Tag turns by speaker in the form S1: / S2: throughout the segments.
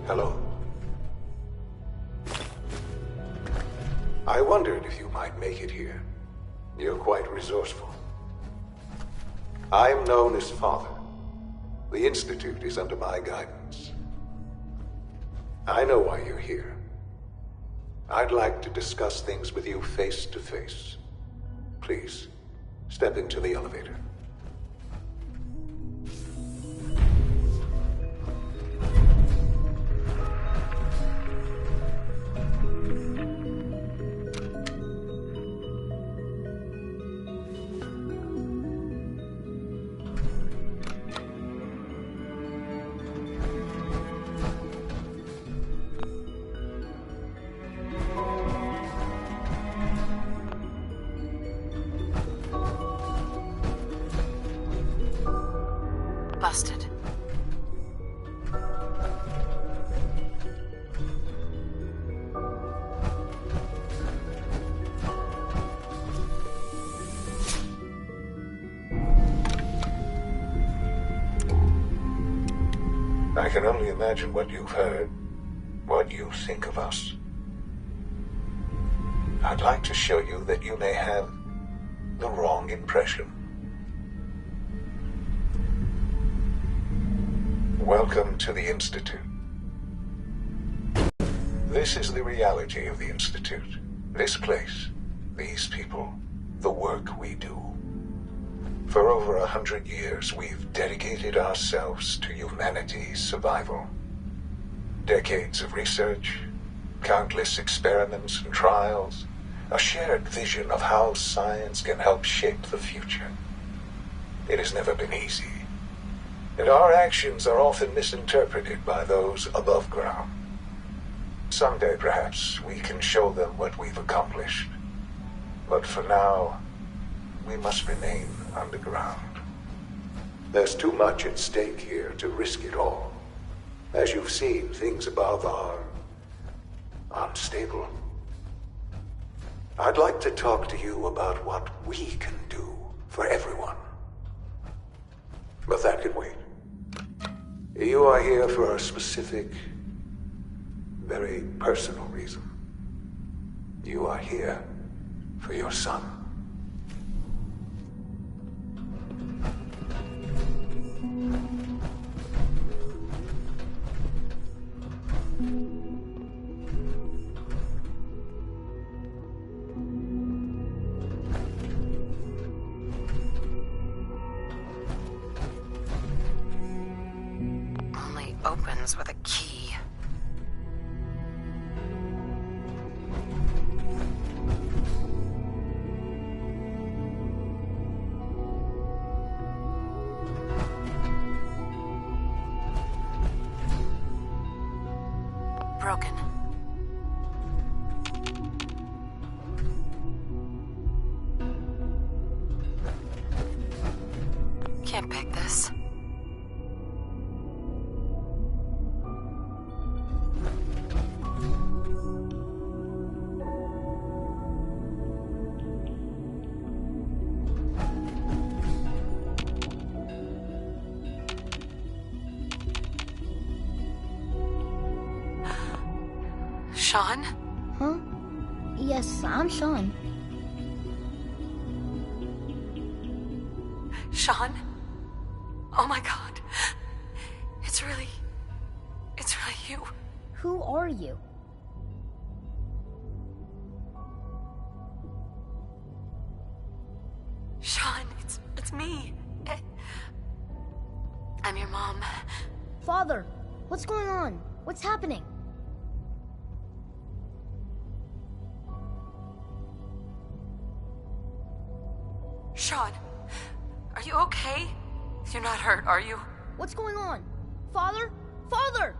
S1: Hello. I wondered if you might make it here. You're quite resourceful. I am known as Father. The Institute is under my guidance. I know why you're here. I'd like to discuss things with you face to face. Please, step into the elevator.
S2: Busted.
S1: I can only imagine what you've heard, what you think of us. I'd like to show you that you may have the wrong impression. Welcome to the Institute. This is the reality of the Institute. This place, these people, the work we do. For over 100 years, we've dedicated ourselves to humanity's survival. Decades of research, countless experiments and trials, a shared vision of how science can help shape the future. It has never been easy. And our actions are often misinterpreted by those above ground. Someday, perhaps, we can show them what we've accomplished. But for now, we must remain underground. There's too much at stake here to risk it all. As you've seen, things above are unstable. I'd like to talk to you about what we can do for everyone. But that can wait. You are here for a specific, very personal reason. You are here for your son.
S2: Opens with a key. Broken. Can't pick this. Sean?
S3: Huh? Yes, I'm Sean.
S2: Sean? Oh my God. It's really you.
S3: Who are you?
S2: Sean, it's me. I'm your mom.
S3: Father, what's going on? What's happening?
S2: Sean, are you okay? You're not hurt, are you?
S3: What's going on? Father? Father!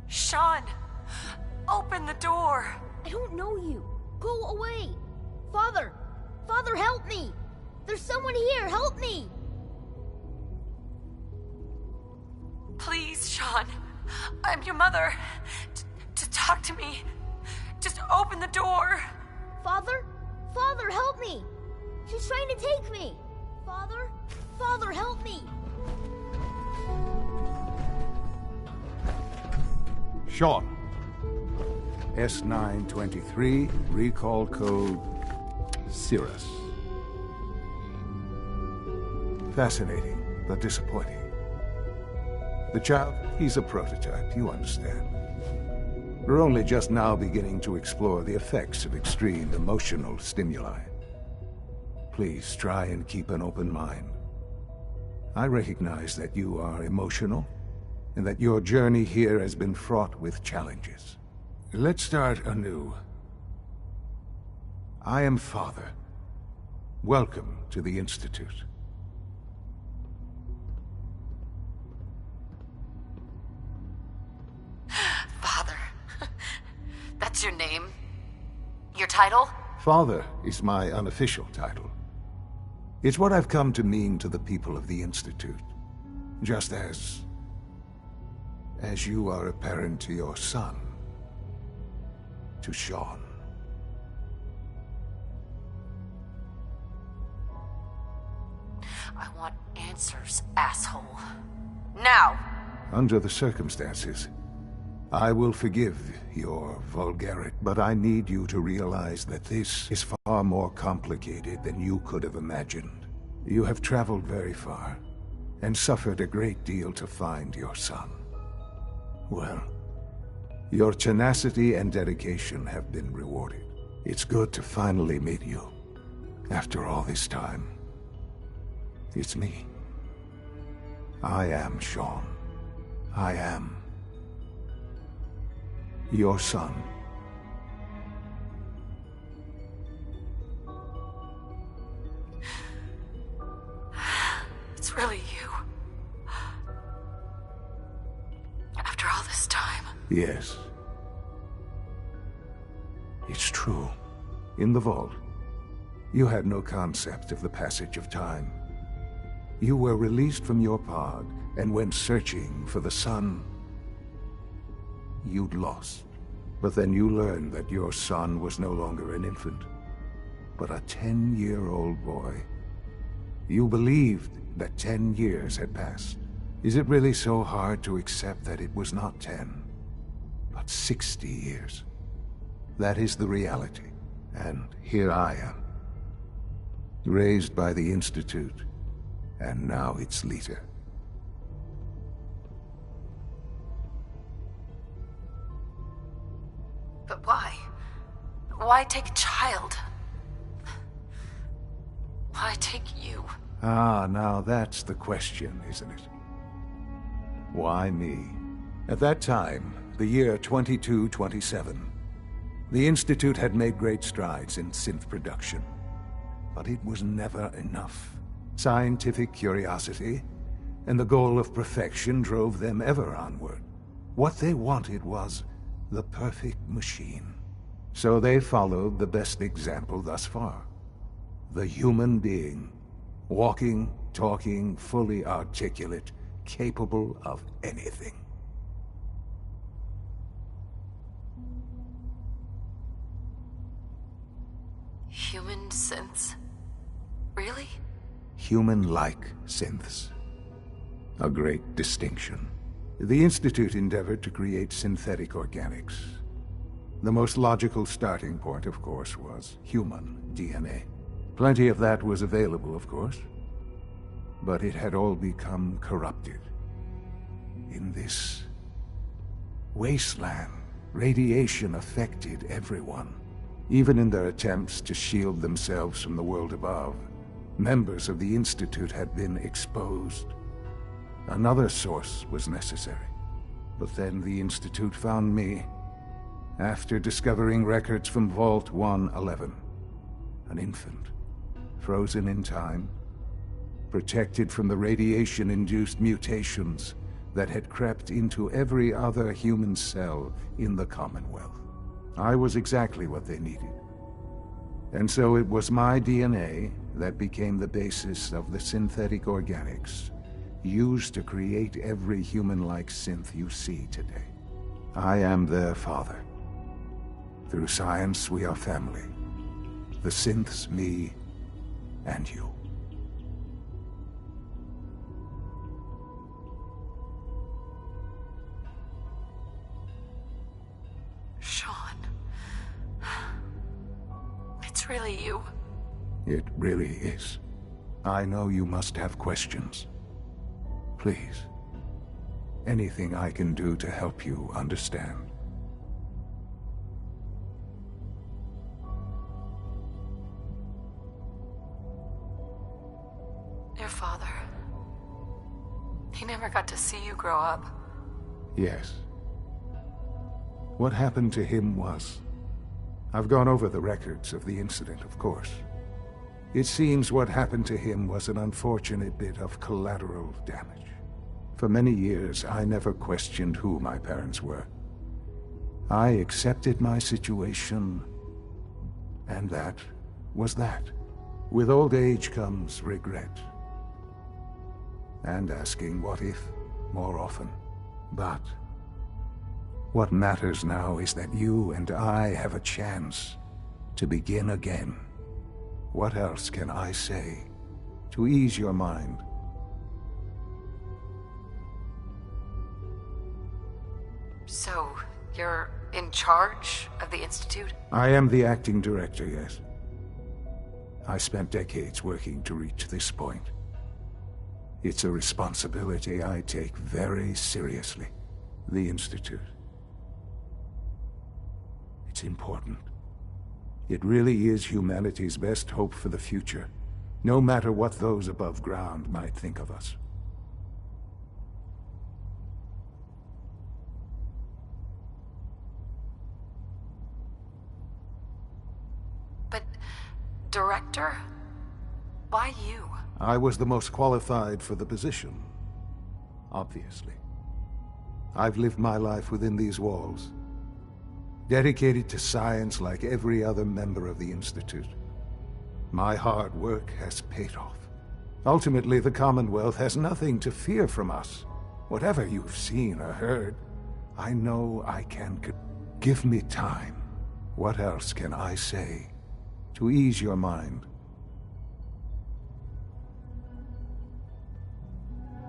S2: Sean, open the door.
S3: I don't know you. Go away. Father! Father, help me! There's someone here, help me!
S2: Please, Sean. I'm your mother. To talk to me. Just open the door.
S3: Father? Father, help me! She's trying to take me! Father? Father, help me!
S4: Sean. S923, recall code Cirrus. Fascinating, but disappointing. The child, he's a prototype, you understand. We're only just now beginning to explore the effects of extreme emotional stimuli. Please try and keep an open mind. I recognize that you are emotional, and that your journey here has been fraught with challenges. Let's start anew. I am Father. Welcome to the Institute.
S2: Father. That's your name? Your title?
S4: Father is my unofficial title. It's what I've come to mean to the people of the Institute. Just as you are a parent to your son. To Sean.
S2: I want answers, asshole. Now!
S4: Under the circumstances, I will forgive your vulgarity, but I need you to realize that this is far more complicated than you could have imagined. You have traveled very far, and suffered a great deal to find your son. Well, your tenacity and dedication have been rewarded. It's good to finally meet you, after all this time. It's me. I am Sean. I am your son.
S2: It's really you. After all this time.
S4: Yes. It's true. In the vault, you had no concept of the passage of time. You were released from your pod and went searching for the son you'd lost. But then you learned that your son was no longer an infant, but a 10-year-old boy. You believed that 10 years had passed. Is it really so hard to accept that it was not 10, but 60 years? That is the reality. And here I am, raised by the Institute, and now its leader.
S2: But why? Why take a child? Why take you?
S4: Ah, now that's the question, isn't it? Why me? At that time, the year 2227, the Institute had made great strides in synth production. But it was never enough. Scientific curiosity and the goal of perfection drove them ever onward. What they wanted was the perfect machine. So they followed the best example thus far. The human being. Walking, talking, fully articulate, capable of anything.
S2: Human synths? Really?
S4: Human-like synths. A great distinction. The Institute endeavored to create synthetic organics. The most logical starting point, of course, was human DNA. Plenty of that was available, of course. But it had all become corrupted. In this wasteland, radiation affected everyone. Even in their attempts to shield themselves from the world above, members of the Institute had been exposed. Another source was necessary. But then the Institute found me, after discovering records from Vault 111. An infant, frozen in time, protected from the radiation-induced mutations that had crept into every other human cell in the Commonwealth. I was exactly what they needed. And so it was my DNA that became the basis of the synthetic organics used to create every human-like synth you see today. I am their father. Through science, we are family. The synths, me, and you. It really is. I know you must have questions. Please, anything I can do to help you understand.
S2: Your father. He never got to see you grow up.
S4: Yes. What happened to him was... I've gone over the records of the incident, of course. It seems what happened to him was an unfortunate bit of collateral damage. For many years, I never questioned who my parents were. I accepted my situation, and that was that. With old age comes regret. And asking what if more often. But what matters now is that you and I have a chance to begin again. What else can I say to ease your mind?
S2: So, you're in charge of the Institute?
S4: I am the acting director, yes. I spent decades working to reach this point. It's a responsibility I take very seriously. The Institute. It's important. It really is humanity's best hope for the future, no matter what those above ground might think of us.
S2: But, Director? Why you?
S4: I was the most qualified for the position, obviously. I've lived my life within these walls, dedicated to science like every other member of the Institute. My hard work has paid off. Ultimately, the Commonwealth has nothing to fear from us. Whatever you've seen or heard, I know I can... Give me time. What else can I say to ease your mind?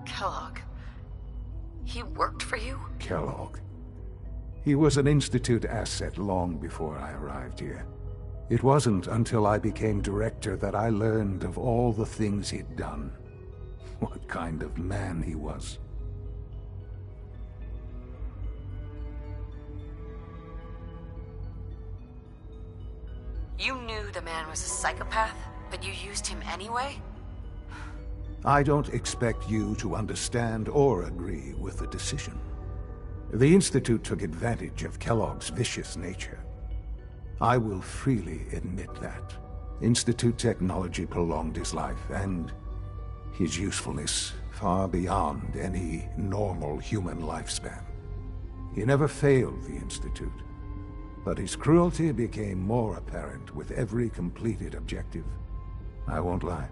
S2: Kellogg. He worked for you?
S4: Kellogg. He was an Institute asset long before I arrived here. It wasn't until I became director that I learned of all the things he'd done. What kind of man he was.
S2: You knew the man was a psychopath, but you used him anyway?
S4: I don't expect you to understand or agree with the decision. The Institute took advantage of Kellogg's vicious nature. I will freely admit that. Institute technology prolonged his life, and his usefulness far beyond any normal human lifespan. He never failed the Institute, but his cruelty became more apparent with every completed objective. I won't lie.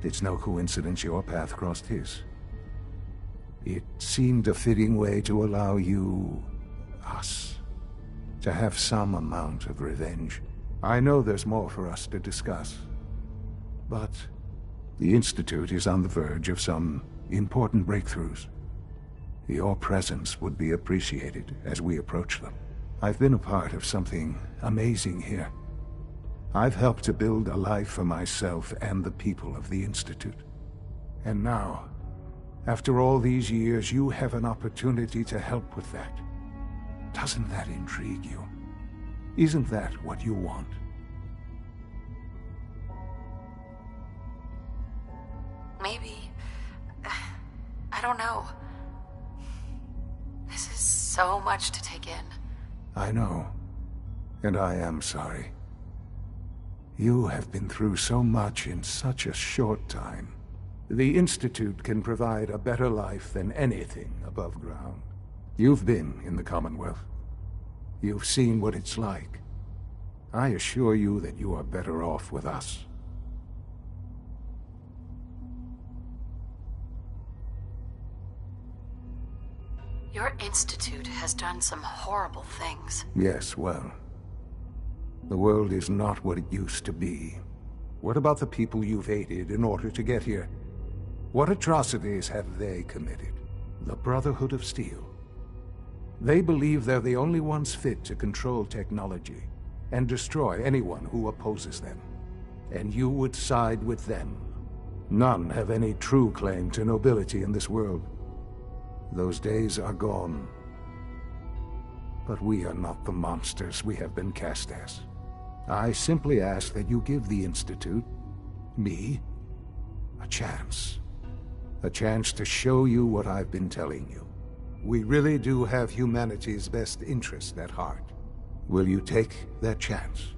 S4: It's no coincidence your path crossed his. It seemed a fitting way to allow you, us, to have some amount of revenge. I know there's more for us to discuss, but the Institute is on the verge of some important breakthroughs. Your presence would be appreciated as we approach them. I've been a part of something amazing here. I've helped to build a life for myself and the people of the Institute. And now, after all these years, you have an opportunity to help with that. Doesn't that intrigue you? Isn't that what you want?
S2: Maybe. I don't know. This is so much to take in.
S4: I know. And I am sorry. You have been through so much in such a short time. The Institute can provide a better life than anything above ground. You've been in the Commonwealth. You've seen what it's like. I assure you that you are better off with us.
S2: Your Institute has done some horrible things.
S4: Yes, well, the world is not what it used to be. What about the people you've aided in order to get here? What atrocities have they committed? The Brotherhood of Steel. They believe they're the only ones fit to control technology. and destroy anyone who opposes them. And you would side with them. None have any true claim to nobility in this world. Those days are gone. But we are not the monsters we have been cast as. I simply ask that you give the Institute, me, a chance. A chance to show you what I've been telling you. We really do have humanity's best interest at heart. Will you take that chance?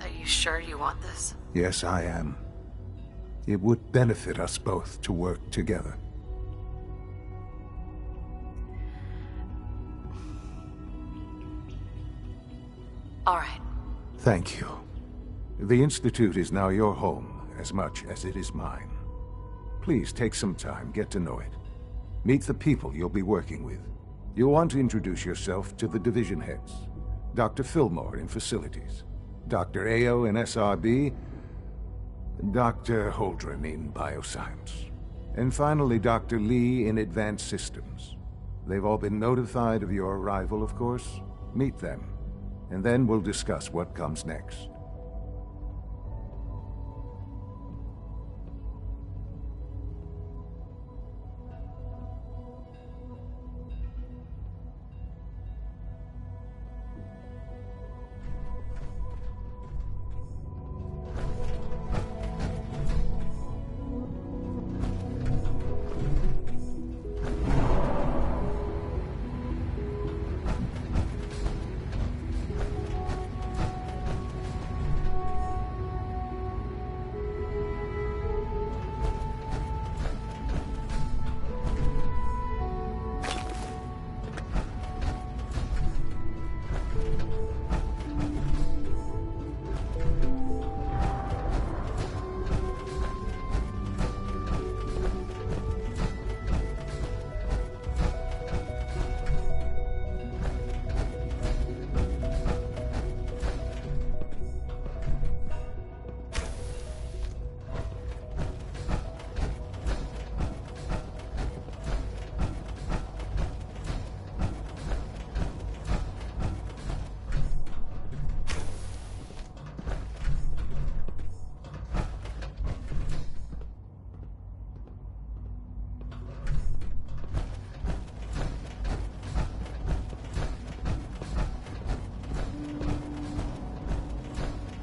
S2: Are you sure you want this?
S4: Yes, I am. It would benefit us both to work together.
S2: All right.
S4: Thank you. The Institute is now your home, as much as it is mine. Please take some time, get to know it. Meet the people you'll be working with. You'll want to introduce yourself to the division heads. Dr. Fillmore in Facilities, Dr. Ayo in SRB, Dr. Holdren in Bioscience, and finally Dr. Lee in Advanced Systems. They've all been notified of your arrival, of course. Meet them, and then we'll discuss what comes next.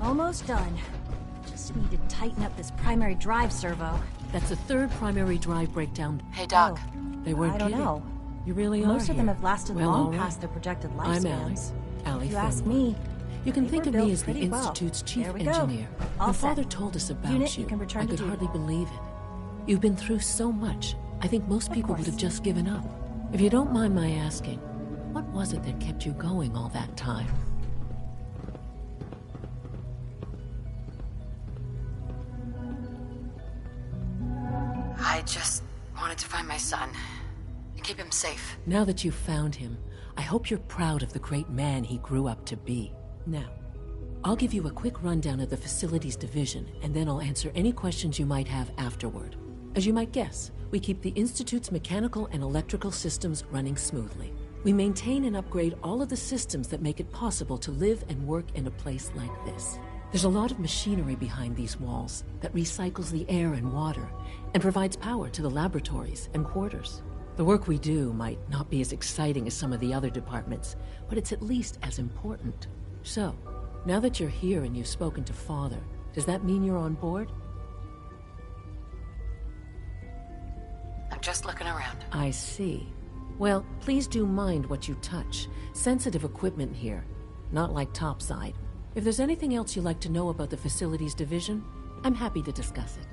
S5: Almost done. Just need to tighten up this primary drive servo.
S6: That's the third primary drive breakdown.
S2: Hey, Doc.
S6: They weren't
S5: I don't
S6: kidding.
S5: know.
S6: You really are
S5: Most of them
S6: here.
S5: have lasted
S6: Well,
S5: long
S6: all right.
S5: past their projected
S6: I'm
S5: lifespans.
S6: Allie
S5: If you ask
S6: Fillmore.
S5: me,
S6: You can
S5: they
S6: think
S5: were
S6: of me
S5: built
S6: as the
S5: pretty well.
S6: Institute's chief
S5: There we go.
S6: engineer.
S5: All
S6: Your
S5: set.
S6: father told us about
S5: Unit,
S6: you.
S5: you can return
S6: I
S5: to
S6: could
S5: duty.
S6: hardly believe it. You've been through so much. I think most people would
S5: course.
S6: have just given up. If you don't mind my asking, what was it that kept you going all that time?
S2: I just wanted to find my son and keep him safe.
S6: Now that you've found him, I hope you're proud of the great man he grew up to be. Now, I'll give you a quick rundown of the Facilities Division, and then I'll answer any questions you might have afterward. As you might guess, we keep the Institute's mechanical and electrical systems running smoothly. We maintain and upgrade all of the systems that make it possible to live and work in a place like this. There's a lot of machinery behind these walls that recycles the air and water and provides power to the laboratories and quarters. The work we do might not be as exciting as some of the other departments, but it's at least as important. So, now that you're here and you've spoken to Father, does that mean you're on board?
S2: I'm just looking around.
S6: I see. Well, please do mind what you touch. Sensitive equipment here, not like topside. If there's anything else you'd like to know about the Facilities Division, I'm happy to discuss it.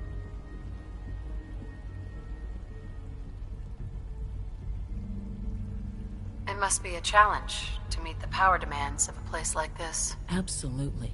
S2: It must be a challenge to meet the power demands of a place like this.
S6: Absolutely.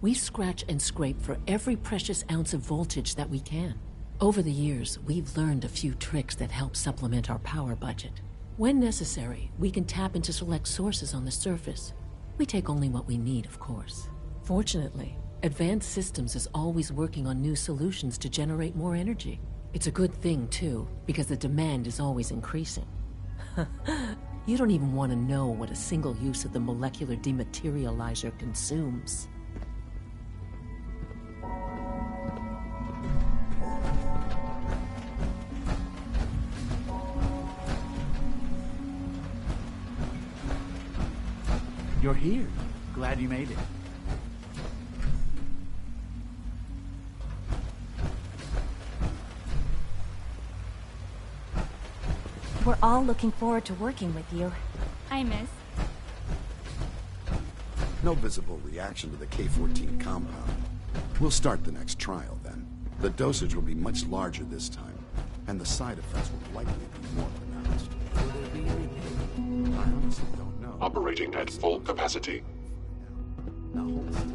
S6: We scratch and scrape for every precious ounce of voltage that we can. Over the years, we've learned a few tricks that help supplement our power budget. When necessary, we can tap into select sources on the surface. We take only what we need, of course. Fortunately, Advanced Systems is always working on new solutions to generate more energy. It's a good thing, too, because the demand is always increasing. You don't even want to know what a single use of the molecular dematerializer consumes.
S7: You're here. Glad you made it.
S5: We're all looking forward to working with you.
S8: Hi, miss.
S9: No visible reaction to the K-14 compound. We'll start the next trial then. The dosage will be much larger this time, and the side effects will likely be more pronounced. Will there be any pain? I honestly don't know.
S10: Operating at full capacity.
S9: Now hold still.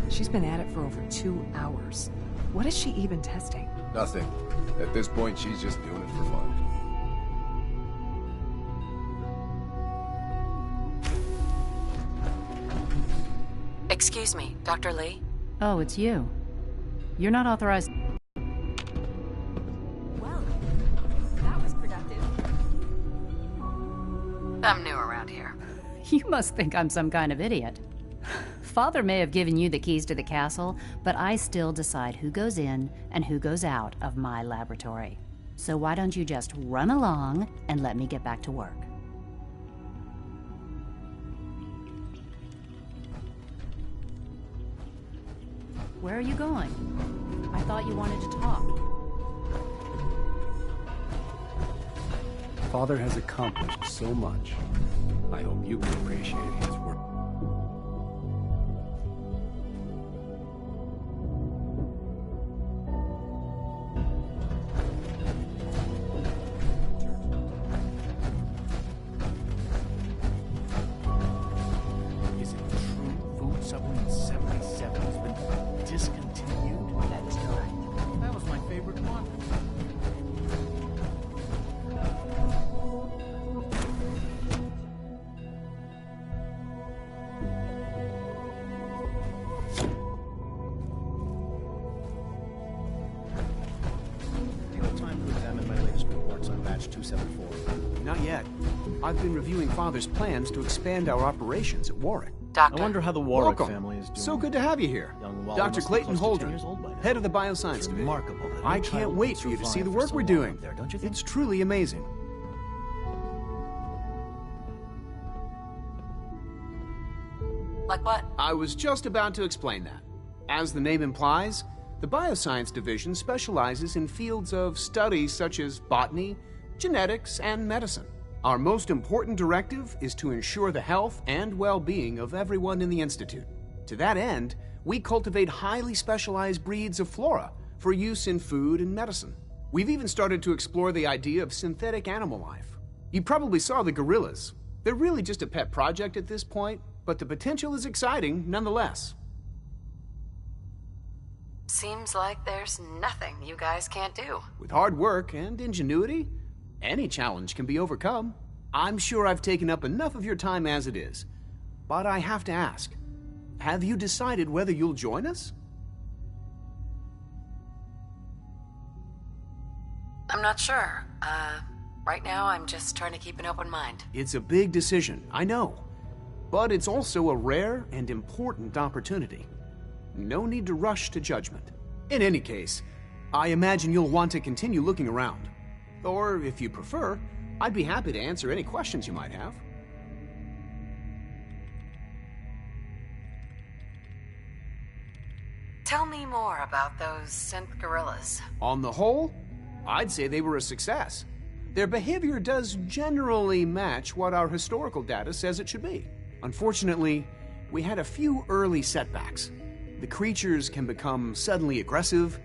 S11: She's been at it for over 2 hours. What is she even testing?
S12: Nothing. At this point, she's just doing it for fun.
S2: Excuse me, Dr. Lee?
S13: Oh, it's you. You're not authorized.
S5: Well, that was productive.
S2: I'm new around here.
S13: You must think I'm some kind of idiot. Father may have given you the keys to the castle, but I still decide who goes in and who goes out of my laboratory. So why don't you just run along and let me get back to work? Where are you going? I thought you wanted to talk.
S7: Father has accomplished so much. I hope you can appreciate his work. Is it true Food Supplement 77 has been discontinued?
S11: That is correct.
S7: That was my favorite one.
S14: Do you have time to examine my latest reports on batch 274?
S7: Not yet. I've been reviewing Father's plans to expand our operations at Warwick.
S14: I wonder how the Warwick
S7: Welcome.
S14: family is doing.
S7: So good to have you here.
S14: Young Wally
S7: Dr.
S14: must be
S7: Clayton
S14: close to 10
S7: Holdren,
S14: years old by now.
S7: head of the Bioscience
S14: It's
S7: Division.
S14: remarkable that
S7: I
S14: any
S7: can't
S14: child
S7: wait
S14: can
S7: for you to see
S14: survive
S7: the
S14: for
S7: work
S14: so
S7: we're
S14: long
S7: doing.
S14: up there, don't you think?
S7: It's truly amazing.
S2: Like what?
S7: I was just about to explain that. As the name implies, the Bioscience Division specializes in fields of study such as botany, genetics, and medicine. Our most important directive is to ensure the health and well-being of everyone in the Institute. To that end, we cultivate highly specialized breeds of flora for use in food and medicine. We've even started to explore the idea of synthetic animal life. You probably saw the gorillas. They're really just a pet project at this point, but the potential is exciting nonetheless.
S2: Seems like there's nothing you guys can't do.
S7: With hard work and ingenuity, any challenge can be overcome. I'm sure I've taken up enough of your time as it is, but I have to ask, have you decided whether you'll join us?
S2: I'm not sure. Right now I'm just trying to keep an open mind.
S7: It's a big decision, I know, but it's also a rare and important opportunity. No need to rush to judgment. In any case, I imagine you'll want to continue looking around. Or, if you prefer, I'd be happy to answer any questions you might have.
S2: Tell me more about those synth gorillas.
S7: On the whole, I'd say they were a success. Their behavior does generally match what our historical data says it should be. Unfortunately, we had a few early setbacks. The creatures can become suddenly aggressive,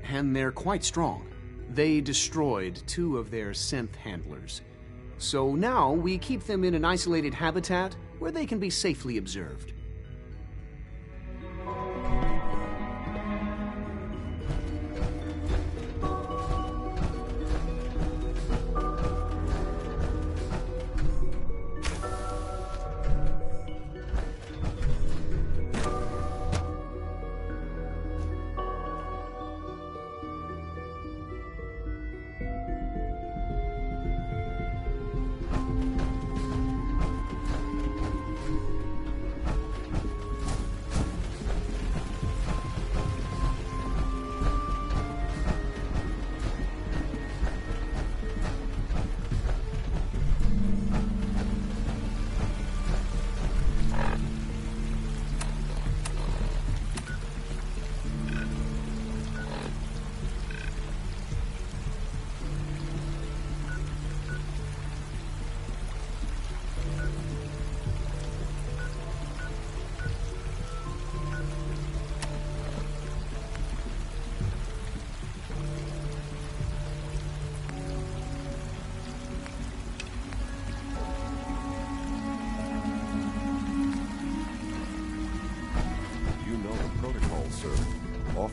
S7: and they're quite strong. They destroyed 2 of their synth handlers. So now we keep them in an isolated habitat where they can be safely observed.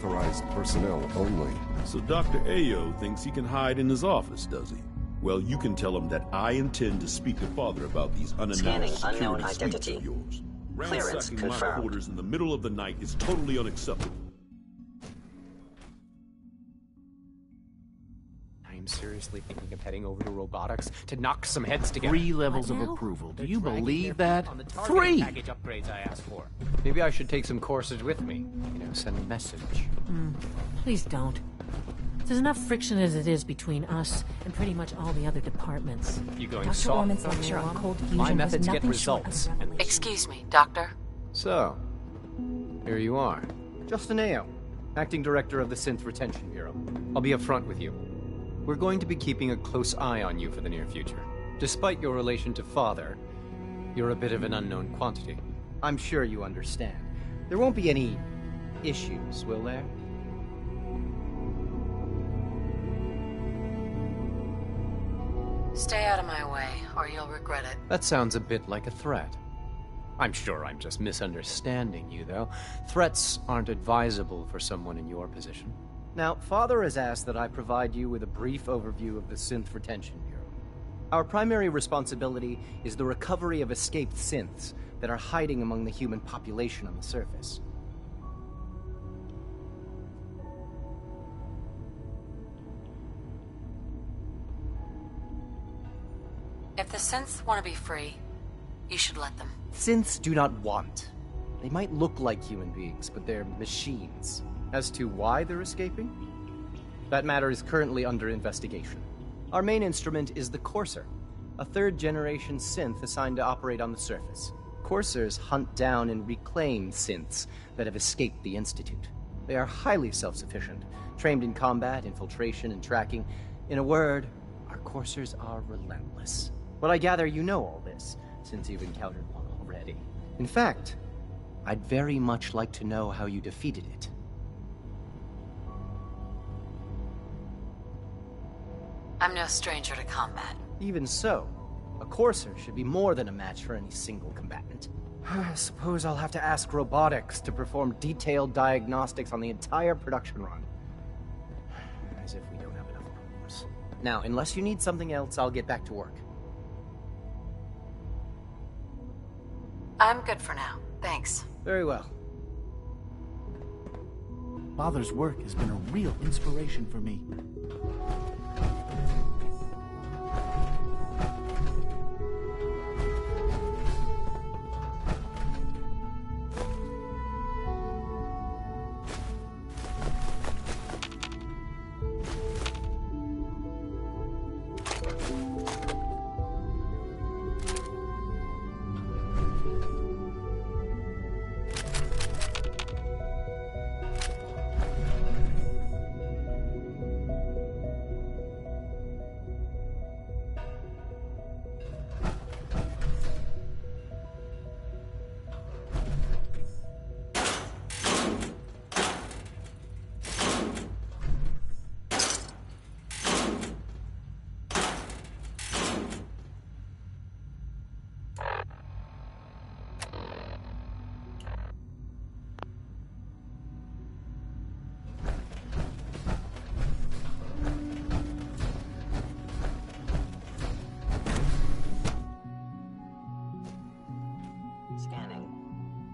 S8: authorized personnel only.
S15: So Dr. Ayo thinks he can hide in his office, does he? Well, you can tell him that I intend to speak to Father about these unannounced security
S16: unknown identity.
S15: of yours.
S16: Clearance
S15: Ransacking my
S16: confirmed.
S15: quarters in the middle of the night is totally unacceptable.
S17: I'm seriously thinking of heading over to robotics to knock some heads together.
S14: 3 levels of approval. Do you believe that? 3!
S17: Package upgrades I asked for. Maybe I should take some courses with me. Send a message.
S6: Please don't. There's enough friction as it is between us and pretty much all the other departments.
S17: You going
S5: Dr.
S17: soft?
S5: Orman's lecture on cold fusion
S17: My
S5: was
S17: methods get
S5: nothing short of
S17: results.
S5: revelation.
S2: Excuse me, Doctor.
S17: So, here you are. Justin Ayo, Acting Director of the Synth Retention Bureau. I'll be upfront with you. We're going to be keeping a close eye on you for the near future. Despite your relation to Father, you're a bit of an unknown quantity. I'm sure you understand. There won't be any issues, will there?
S2: Stay out of my way, or you'll regret it.
S17: That sounds a bit like a threat. I'm sure I'm just misunderstanding you, though. Threats aren't advisable for someone in your position. Now, Father has asked that I provide you with a brief overview of the Synth Retention Bureau. Our primary responsibility is the recovery of escaped synths that are hiding among the human population on the surface.
S2: If the synths want to be free, you should let them.
S17: Synths do not want. They might look like human beings, but they're machines. As to why they're escaping? That matter is currently under investigation. Our main instrument is the Courser, a third-generation synth assigned to operate on the surface. Coursers hunt down and reclaim synths that have escaped the Institute. They are highly self-sufficient, trained in combat, infiltration, and tracking. In a word, our Coursers are relentless. But I gather you know all this, since you've encountered one already. In fact, I'd very much like to know how you defeated it.
S2: I'm no stranger to combat.
S17: Even so, a Courser should be more than a match for any single combatant. I suppose I'll have to ask robotics to perform detailed diagnostics on the entire production run. As if we don't have enough problems. Now, unless you need something else, I'll get back to work.
S2: I'm good for now. Thanks.
S17: Very well.
S14: Father's work has been a real inspiration for me.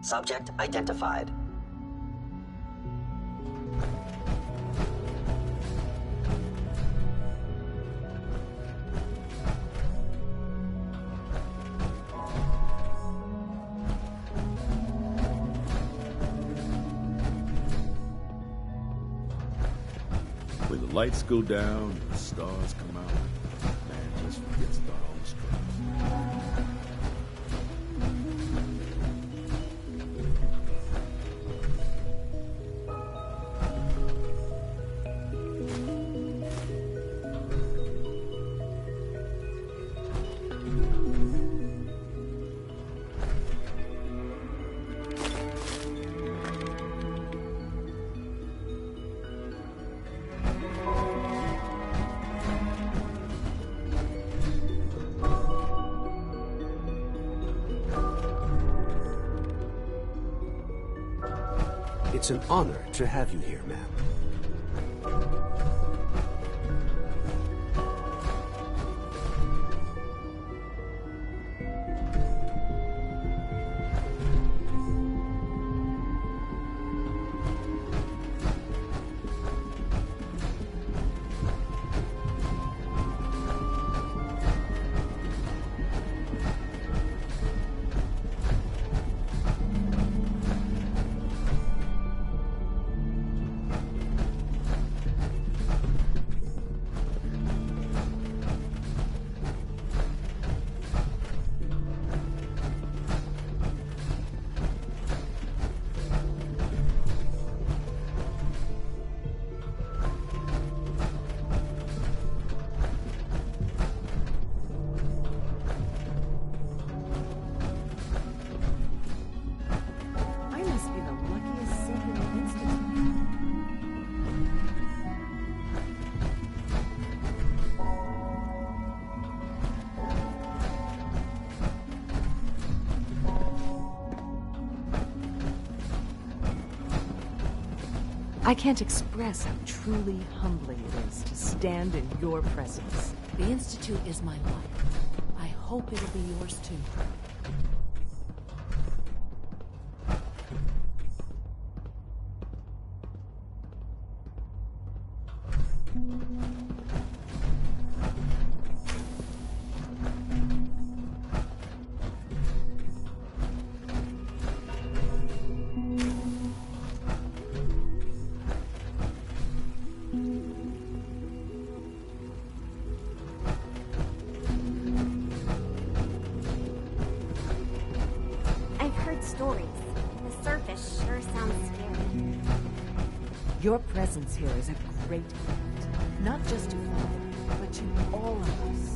S16: Subject identified.
S15: When the lights go down and the stars come out, man just forgets the home stretch.
S18: It's an honor to have you here, ma'am.
S11: I can't express how truly humbling it is to stand in your presence.
S6: The Institute is my life. I hope it'll be yours too.
S11: Your presence here is a great gift, not just to Father, but to all of us.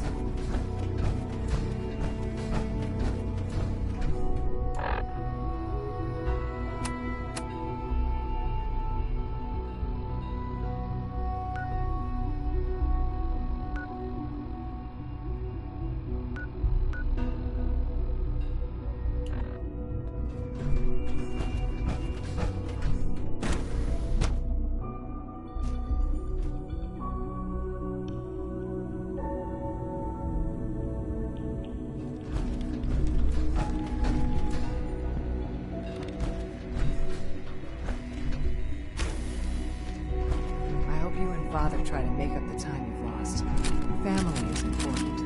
S11: Father, try to make up the time you've lost. Family is important.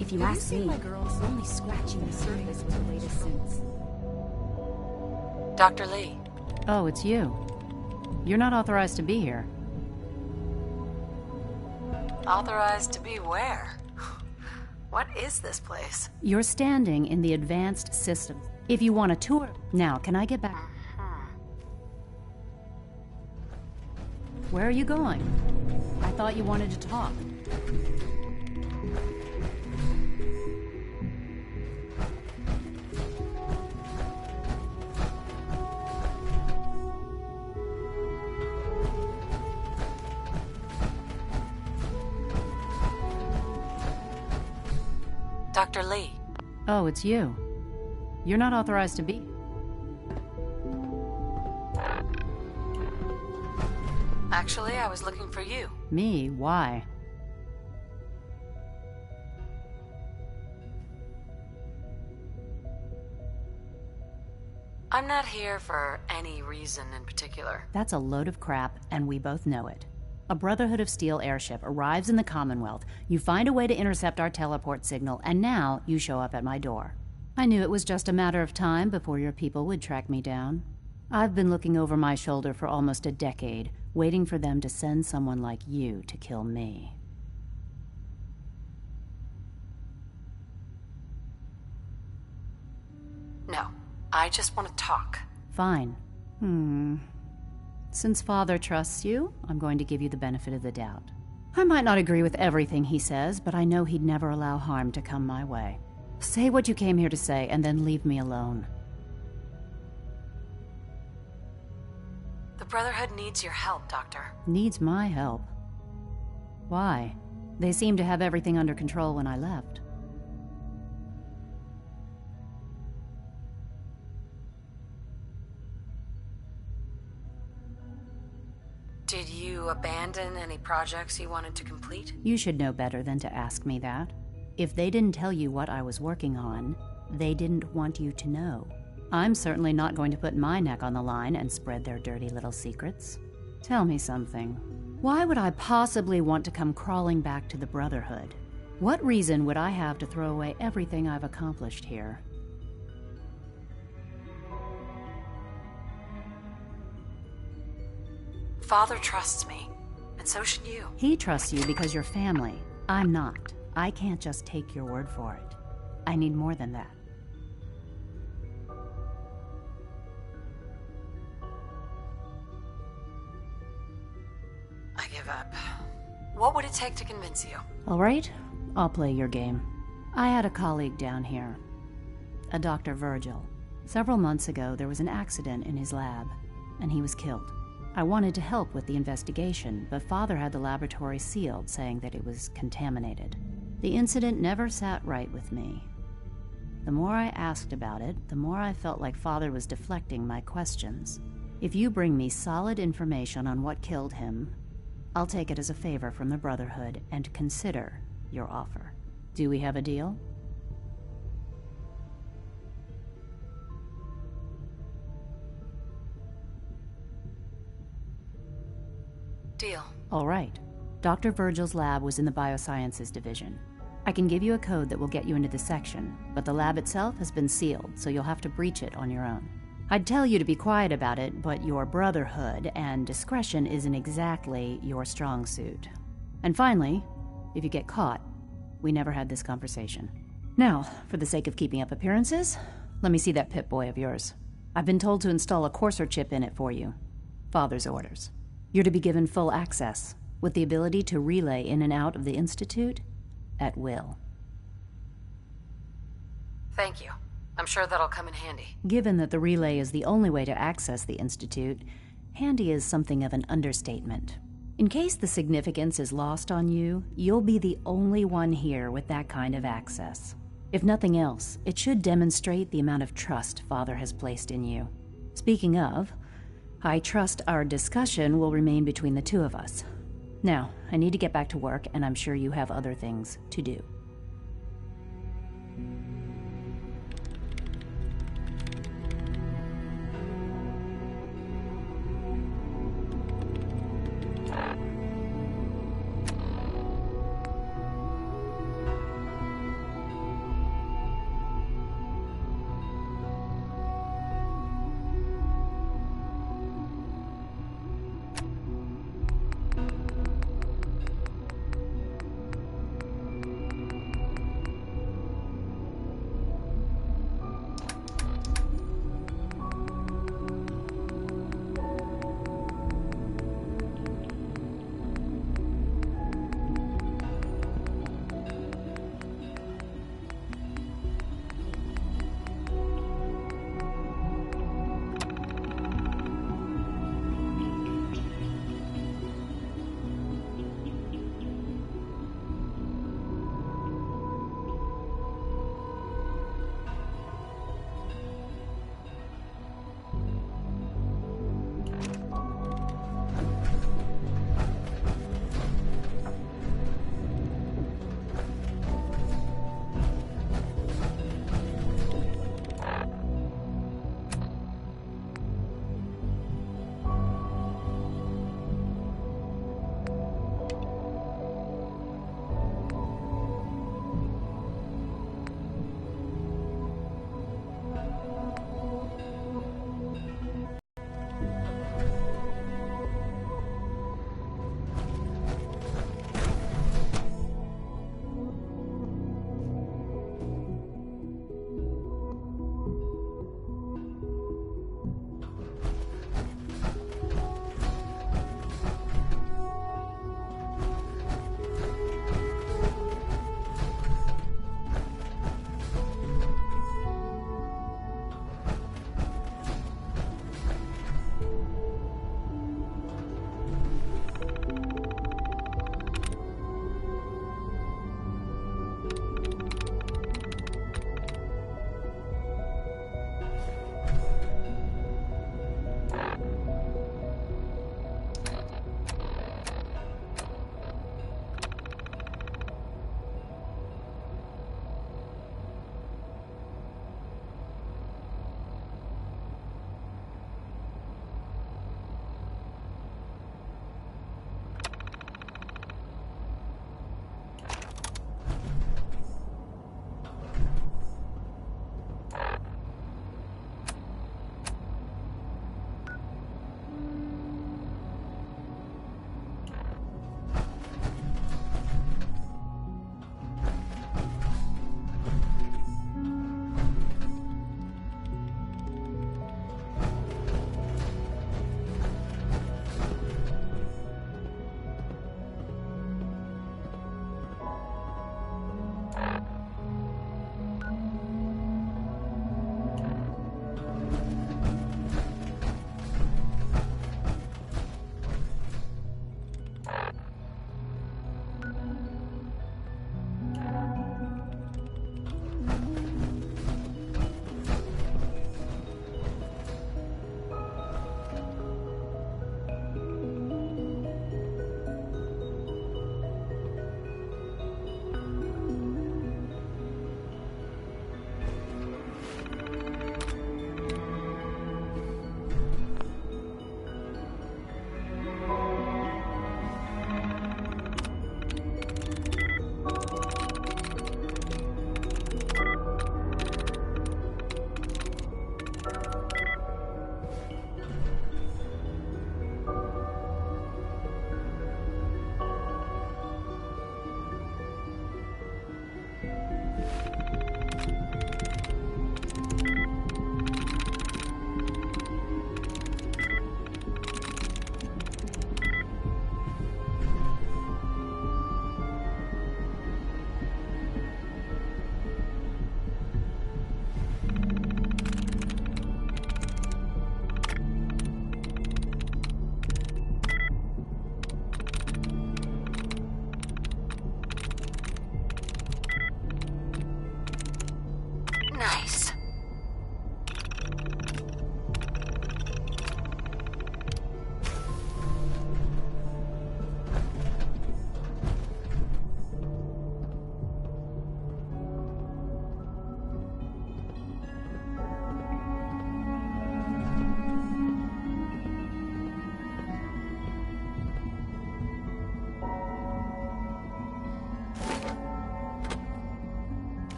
S5: If you ask me, my girl's only scratching the surface with the latest suits.
S2: Dr. Lee.
S13: Oh, it's you. You're not authorized to be here.
S2: Authorized to be where? What is this place?
S13: You're standing in the advanced system. If you want a tour... Now, can I get back? Where are you going? I thought you wanted to talk.
S2: Dr. Lee.
S13: Oh, it's you. You're not authorized to be.
S2: Actually, I was looking for you.
S13: Me? Why?
S2: I'm not here for any reason in particular.
S13: That's a load of crap, and we both know it. A Brotherhood of Steel airship arrives in the Commonwealth, you find a way to intercept our teleport signal, and now you show up at my door. I knew it was just a matter of time before your people would track me down. I've been looking over my shoulder for almost a decade, waiting for them to send someone like you to kill me.
S2: No, I just want to talk.
S13: Fine. Since Father trusts you, I'm going to give you the benefit of the doubt. I might not agree with everything he says, but I know he'd never allow harm to come my way. Say what you came here to say, and then leave me alone.
S2: The Brotherhood needs your help, Doctor.
S13: Needs my help. Why? They seemed to have everything under control when I left.
S2: Did you abandon any projects you wanted to complete?
S13: You should know better than to ask me that. If they didn't tell you what I was working on, they didn't want you to know. I'm certainly not going to put my neck on the line and spread their dirty little secrets. Tell me something. Why would I possibly want to come crawling back to the Brotherhood? What reason would I have to throw away everything I've accomplished here?
S2: Father trusts me, and so should you.
S13: He trusts you because you're family. I'm not. I can't just take your word for it. I need more than that.
S2: I give up. What would it take to convince you?
S13: All right, I'll play your game. I had a colleague down here, a Dr. Virgil. Several months ago, there was an accident in his lab, and he was killed. I wanted to help with the investigation, but Father had the laboratory sealed, saying that it was contaminated. The incident never sat right with me. The more I asked about it, the more I felt like Father was deflecting my questions. If you bring me solid information on what killed him, I'll take it as a favor from the Brotherhood and consider your offer. Do we have a deal?
S2: Deal.
S13: All right. Dr. Virgil's lab was in the Biosciences Division. I can give you a code that will get you into the section, but the lab itself has been sealed, so you'll have to breach it on your own. I'd tell you to be quiet about it, but your Brotherhood and discretion isn't exactly your strong suit. And finally, if you get caught, we never had this conversation. Now, for the sake of keeping up appearances, let me see that Pip-Boy of yours. I've been told to install a Courser chip in it for you. Father's orders. You're to be given full access, with the ability to relay in and out of the Institute at will.
S2: Thank you. I'm sure that'll come in handy.
S13: Given that the relay is the only way to access the Institute, handy is something of an understatement. In case the significance is lost on you, you'll be the only one here with that kind of access. If nothing else, it should demonstrate the amount of trust Father has placed in you. Speaking of, I trust our discussion will remain between the two of us. Now, I need to get back to work, and I'm sure you have other things to do.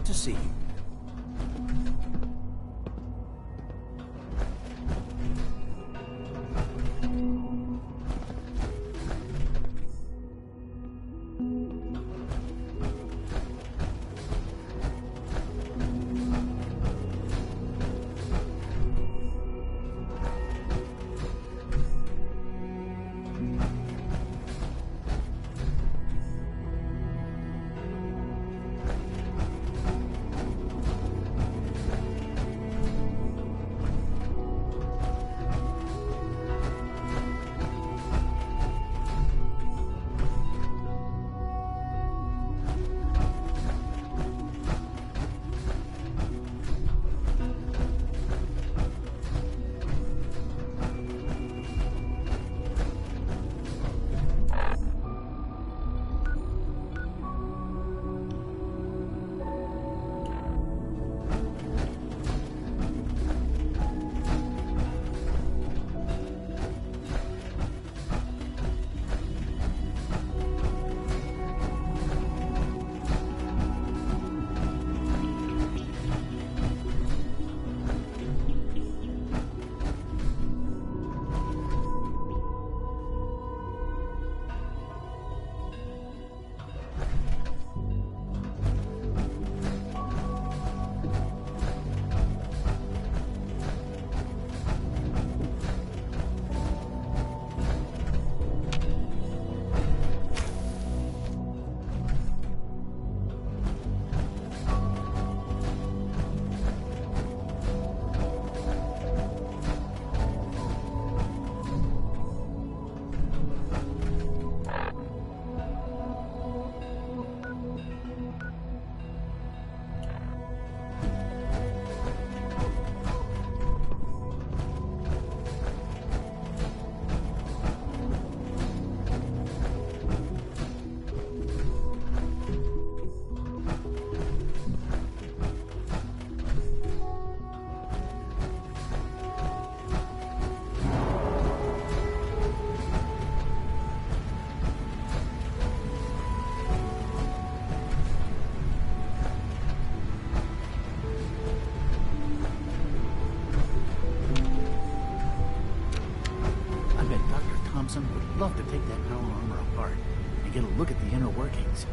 S14: Good to see you. Would love to take that power armor apart and get a look at the inner workings.